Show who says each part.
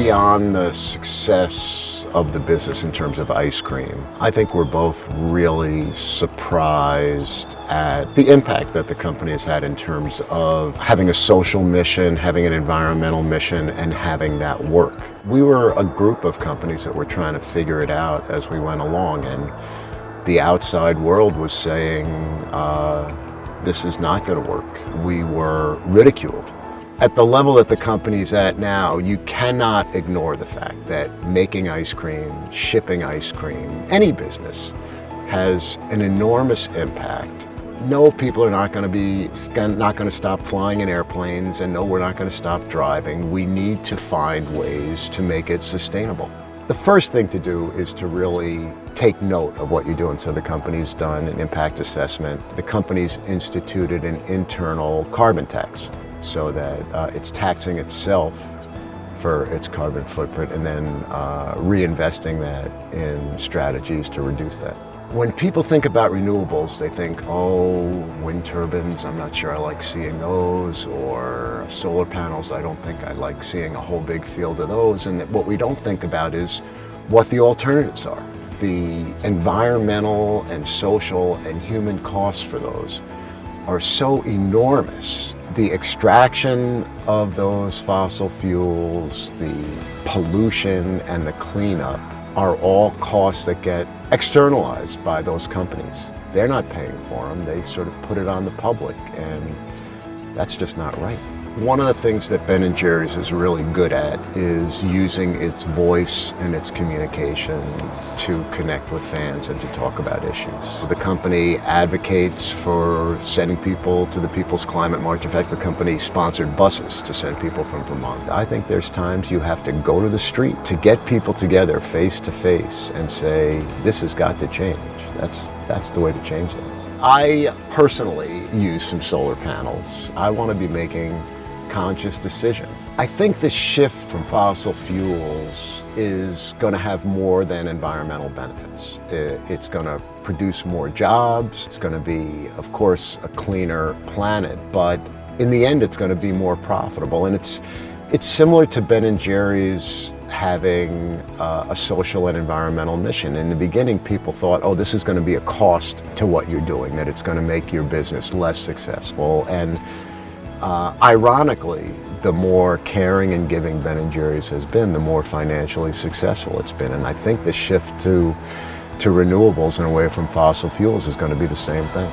Speaker 1: beyond the success of the business in terms of ice cream, I think we're both really surprised at the impact that the company has had in terms of having a social mission, having an environmental mission, and having that work. We were a group of companies that were trying to figure it out as we went along, and the outside world was saying, this is not going to work. We were ridiculed. At the level that the company's at now, you cannot ignore the fact that making ice cream, shipping ice cream, any business has an enormous impact. No, people are not going to stop flying in airplanes, and no, we're not going to stop driving. We need to find ways to make it sustainable. The first thing to do is to really take note of what you're doing. So the company's done an impact assessment. The company's instituted an internal carbon tax, so that it's taxing itself for its carbon footprint and then reinvesting that in strategies to reduce that. When people think about renewables, they think, oh, wind turbines, I'm not sure I like seeing those, or solar panels, I don't think I like seeing a whole big field of those. And what we don't think about is what the alternatives are. The environmental and social and human costs for those are so enormous. The extraction of those fossil fuels, the pollution and the cleanup are all costs that get externalized by those companies. They're not paying for them, they sort of put it on the public, and that's just not right. One of the things that Ben & Jerry's is really good at is using its voice and its communication to connect with fans and to talk about issues. The company advocates for sending people to the People's Climate March. In fact, the company sponsored buses to send people from Vermont. I think there's times you have to go to the street to get people together face to face and say, this has got to change. That's the way to change things. I personally use some solar panels. I want to be making conscious decisions. I think the shift from fossil fuels is going to have more than environmental benefits. It's going to produce more jobs. It's going to be, of course, a cleaner planet, but in the end, it's going to be more profitable. And it's similar to Ben & Jerry's having a social and environmental mission. In the beginning, people thought, oh, this is going to be a cost to what you're doing, that it's going to make your business less successful. And ironically, the more caring and giving Ben & Jerry's has been, the more financially successful it's been. And I think the shift to renewables and away from fossil fuels is going to be the same thing.